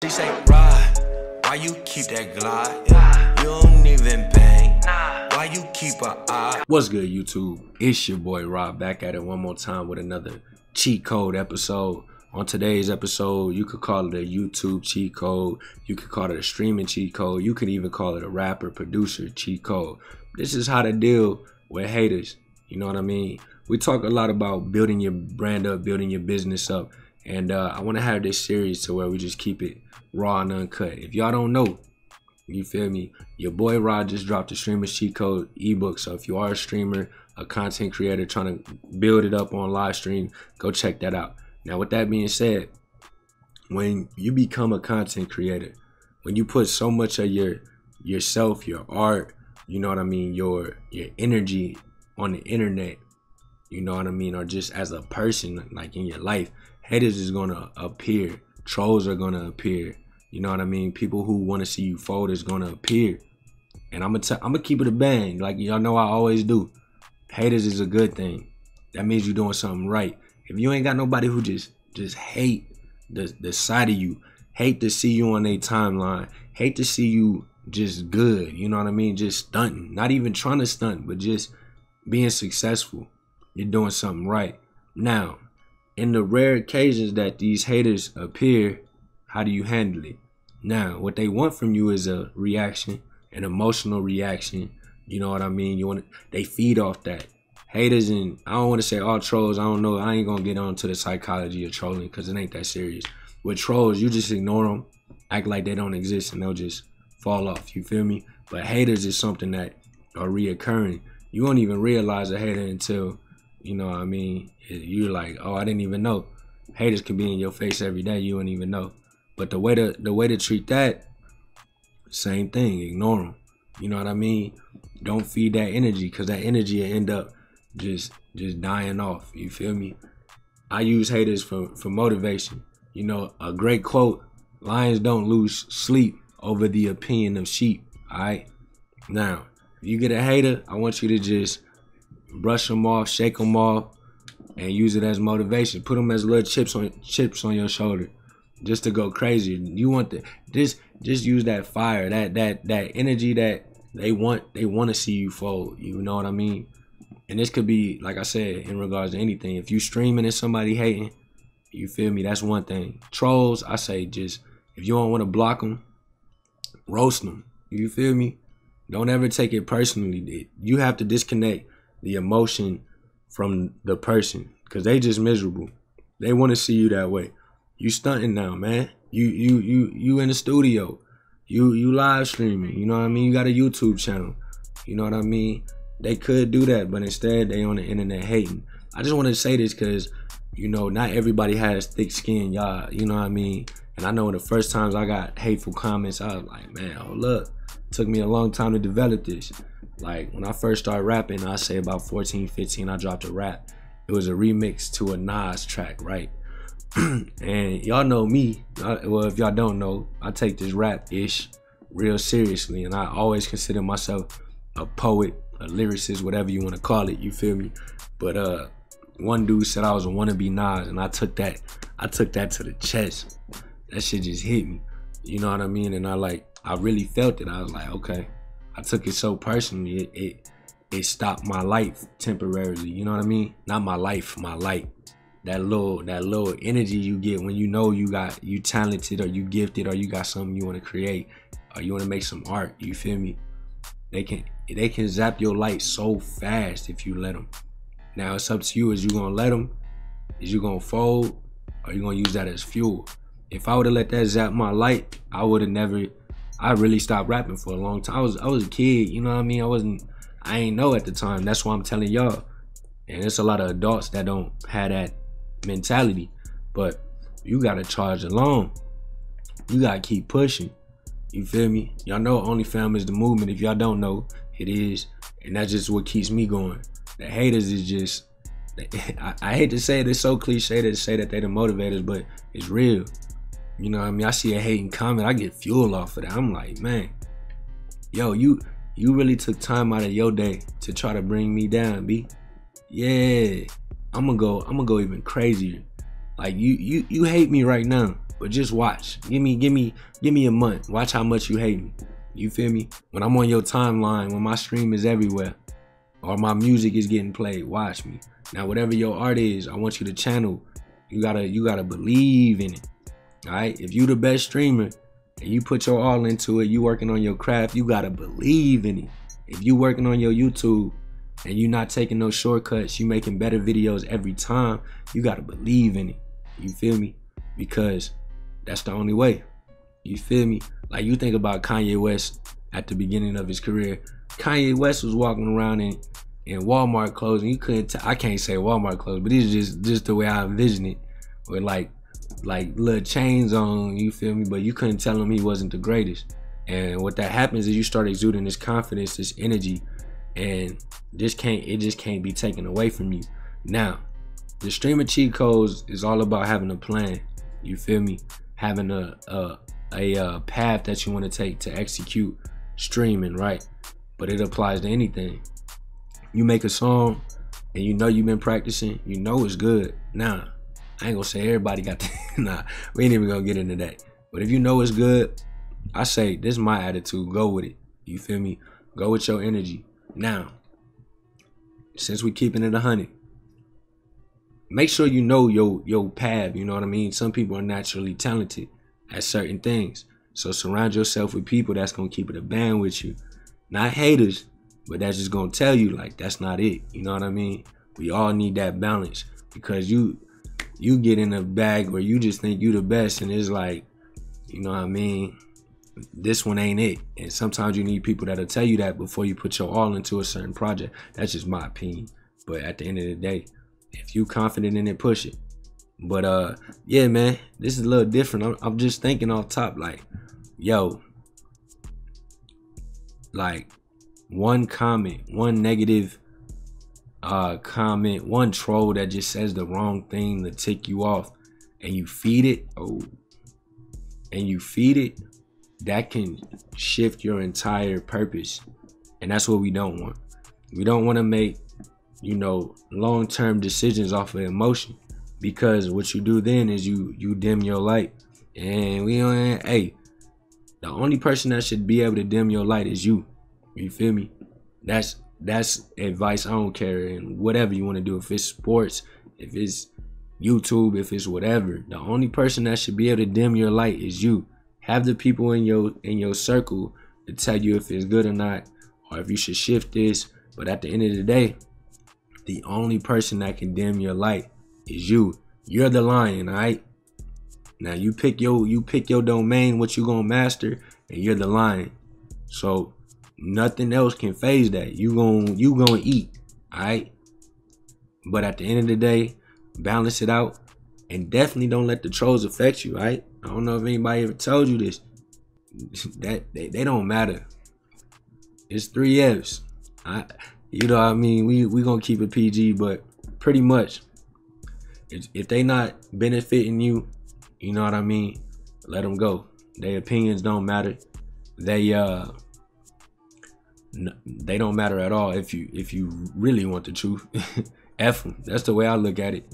She say, ride, why you keep that glide? You don't even bang, why you keep a eye? What's good, YouTube? It's your boy Rob back at it one more time with another cheat code episode. On today's episode, you could call it a YouTube cheat code, you could call it a streaming cheat code, you could even call it a rapper producer cheat code. This is how to deal with haters, you know what I mean? We talk a lot about building your brand up, building your business up, and I want to have this series to where we just keep it raw and uncut. If y'all don't know, you feel me, your boy Rod just dropped a streamer cheat code ebook. So if you are a streamer, a content creator trying to build it up on live stream, go check that out. Now with that being said, when you become a content creator, when you put so much of yourself, your art, you know what I mean, your energy on the internet, you know what I mean, or just as a person, like in your life, haters is gonna appear, trolls are gonna appear, you know what I mean, people who want to see you fold is gonna appear. And I'm gonna keep it a bang, like y'all know I always do. Haters is a good thing. That means you're doing something right. If you ain't got nobody who just hate the side of you, hate to see you on their timeline, hate to see you just good, you know what I mean, just stunting, not even trying to stunt, but just being successful, you're doing something right. Now, in the rare occasions that these haters appear, how do you handle it? Now, what they want from you is a reaction, an emotional reaction, you know what I mean? They feed off that. Haters, and I don't want to say all trolls, I don't know, I ain't gonna get on to the psychology of trolling because it ain't that serious. With trolls, you just ignore them, act like they don't exist, and they'll just fall off, you feel me? But haters is something that are reoccurring. You won't even realize a hater until, you know what I mean, you're like, oh, I didn't even know. Haters can be in your face every day, you don't even know. But the way to treat that, same thing, ignore them. You know what I mean? Don't feed that energy, because that energy will end up just dying off, you feel me? I use haters for motivation. You know, a great quote, lions don't lose sleep over the opinion of sheep, all right? Now, if you get a hater, I want you to just brush them off, shake them off, and use it as motivation. Put them as little chips on your shoulder, just to go crazy. You want just use that fire, that energy that they want to see you fold. You know what I mean? And this could be, like I said, in regards to anything. If you streaming and somebody hating, you feel me? That's one thing. Trolls, I say just, if you don't want to block them, roast them. You feel me? Don't ever take it personally. You have to disconnect the emotion from the person, because they just miserable. They want to see you that way. You stunting now, man. You in the studio. You live streaming. You know what I mean? You got a YouTube channel. You know what I mean? They could do that, but instead they on the internet hating. I just want to say this because, you know, not everybody has thick skin, y'all. You know what I mean? And I know the first times I got hateful comments, I was like, man, hold up. It took me a long time to develop this. Like, when I first started rapping, I say about 14, 15, I dropped a rap. It was a remix to a Nas track, right? And y'all know me. Well, if y'all don't know, I take this rap-ish real seriously. And I always consider myself a poet, a lyricist, whatever you want to call it, you feel me? But one dude said I was a wannabe Nas, and I took that to the chest. That shit just hit me. You know what I mean? And I really felt it. I was like, okay. I took it so personally, it stopped my life temporarily, you know what I mean? Not my life, my light. That little energy you get when you know you talented, or you gifted, or you got something you want to create, or you want to make some art, you feel me? They can zap your light so fast if you let them. Now it's up to you. Is you gonna let them? Is you gonna fold? Or you gonna use that as fuel? If I would have let that zap my light, I would have never. I really stopped rapping for a long time. I was a kid, you know what I mean? I ain't know at the time. That's why I'm telling y'all. And there's a lot of adults that don't have that mentality. But you gotta charge along. You gotta keep pushing. You feel me? Y'all know OnlyFam is the movement. If y'all don't know, it is. And that's just what keeps me going. The haters is just, I hate to say it, it's so cliche to say that they the motivators, but it's real. You know what I mean? I see a hating comment, I get fuel off of that. I'm like, man, yo, you really took time out of your day to try to bring me down, B. Yeah, I'm gonna go even crazier. Like you hate me right now. But just watch. Give me a month. Watch how much you hate me. You feel me? When I'm on your timeline, when my stream is everywhere, or my music is getting played, watch me. Now, whatever your art is, I want you to channel. You gotta believe in it. Alright? If you the best streamer and you put your all into it, you working on your craft, you gotta believe in it. If you working on your YouTube and you not taking no shortcuts, you making better videos every time, you gotta believe in it. You feel me? Because that's the only way. You feel me? Like, you think about Kanye West at the beginning of his career. Kanye West was walking around in Walmart clothes, and you couldn't I can't say Walmart clothes, but it's just the way I envision it. With like little chains on, you feel me? But you couldn't tell him he wasn't the greatest. And what that happens is you start exuding this confidence, this energy, and it just can't be taken away from you. Now, the streamer cheat codes is all about having a plan. You feel me? Having a path that you want to take to execute streaming, right? But it applies to anything. You make a song and you know you've been practicing, you know it's good. Nah, I ain't gonna say everybody got that. Nah, we ain't even gonna get into that. But if you know it's good, I say, this is my attitude, go with it. You feel me? Go with your energy. Now, since we keeping it 100, make sure you know your path, you know what I mean? Some people are naturally talented at certain things. So surround yourself with people that's gonna keep it a band with you. Not haters, but that's just gonna tell you, like, that's not it. You know what I mean? We all need that balance, because you get in a bag where you just think you the best, and it's like, you know what I mean? This one ain't it. And sometimes you need people that'll tell you that before you put your all into a certain project. That's just my opinion. But at the end of the day, if you confident in it, push it. But yeah, man, this is a little different. I'm just thinking off top, like, yo, like, one comment, one negative comment, one troll that just says the wrong thing to tick you off, and you feed it, that can shift your entire purpose. And that's what we don't want. We don't want to make, you know, long-term decisions off of emotion, because what you do then is you dim your light. And we don't, hey, the only person that should be able to dim your light is you. You feel me? That's advice. I don't care. And whatever you want to do, if it's sports, if it's YouTube, if it's whatever, the only person that should be able to dim your light is you. Have the people in your circle to tell you if it's good or not, or if you should shift this. But at the end of the day, the only person that can dim your light is you. You're the lion, all right? Now you pick your domain, what you gonna master, and you're the lion. So nothing else can phase that. You gonna eat, all right? But at the end of the day, balance it out, and definitely don't let the trolls affect you, all right? I don't know if anybody ever told you this. That they don't matter. It's 3 F's. You know what I mean? We gonna keep it PG, but pretty much, if they not benefiting you, you know what I mean, let them go. Their opinions don't matter. They don't matter at all. If you really want the truth, F them. That's the way I look at it.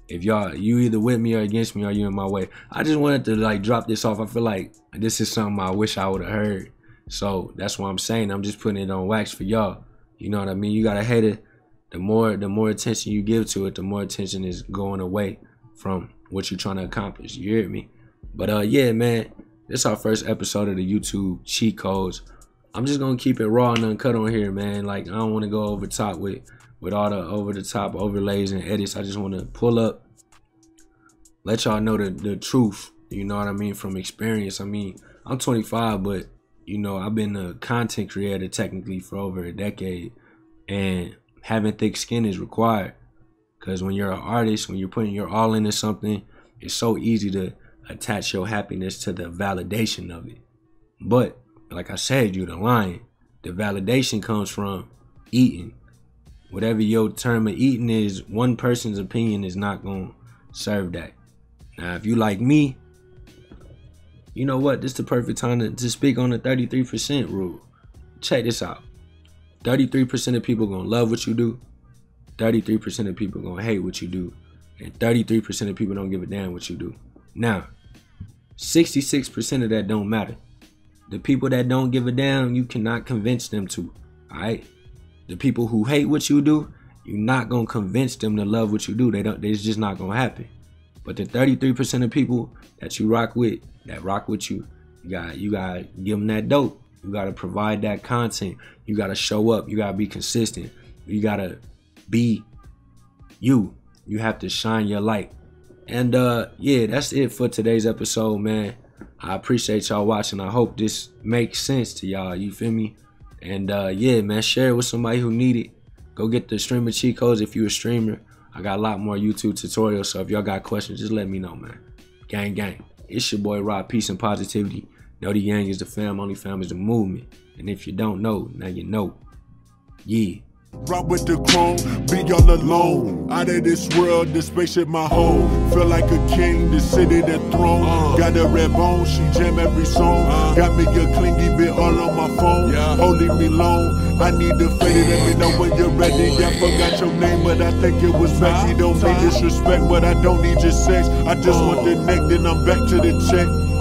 If you either with me or against me, or you in my way. I just wanted to, like, drop this off. I feel like this is something I wish I would have heard. So that's what I'm saying. I'm just putting it on wax for y'all. You know what I mean? You gotta hate it. The more attention you give to it, the more attention is going away from what you're trying to accomplish. You hear me? But yeah, man, this is our first episode of the YouTube cheat codes. I'm just gonna keep it raw and uncut on here, man. Like, I don't want to go over top with all the over the top overlays and edits. I just want to pull up, let y'all know the truth. You know what I mean? From experience. I mean, I'm 25, but you know, I've been a content creator technically for over a decade, and having thick skin is required. Because when you're an artist, when you're putting your all into something, it's so easy to attach your happiness to the validation of it. But like I said, you're the lion. The validation comes from eating. Whatever your term of eating is, one person's opinion is not going to serve that. Now, if you like me, you know what? This is the perfect time to speak on the 33% rule. Check this out. 33% of people going to love what you do. 33% of people going to hate what you do. And 33% of people don't give a damn what you do. Now, 66% of that don't matter. The people that don't give a damn, you cannot convince them to. Alright? The people who hate what you do, you're not gonna convince them to love what you do. It's just not gonna happen. But the 33% of people that you rock with, that rock with you, you gotta give them that dope. You gotta provide that content. You gotta show up. You gotta be consistent. You gotta be you. You have to shine your light. And yeah, that's it for today's episode, man. I appreciate y'all watching. I hope this makes sense to y'all. You feel me? And yeah, man, share it with somebody who need it. Go get the streamer cheat codes if you're a streamer. I got a lot more YouTube tutorials, so if y'all got questions, just let me know, man. Gang, gang. It's your boy Rob. Peace and positivity. Know the gang is the fam, only fam is the movement. And if you don't know, now you know. Yeah. Rock with the chrome, be all alone. Out of this world, this spaceship my home. Feel like a king, the city, the throne. Got a red bone, she jam every song. Got me a clingy bit all on my phone. Holding me long, I need the fade. Let me know when you're ready. I forgot your name, but I think it was Becky. Don't need disrespect, but I don't need your sex. I just want the neck, then I'm back to the check.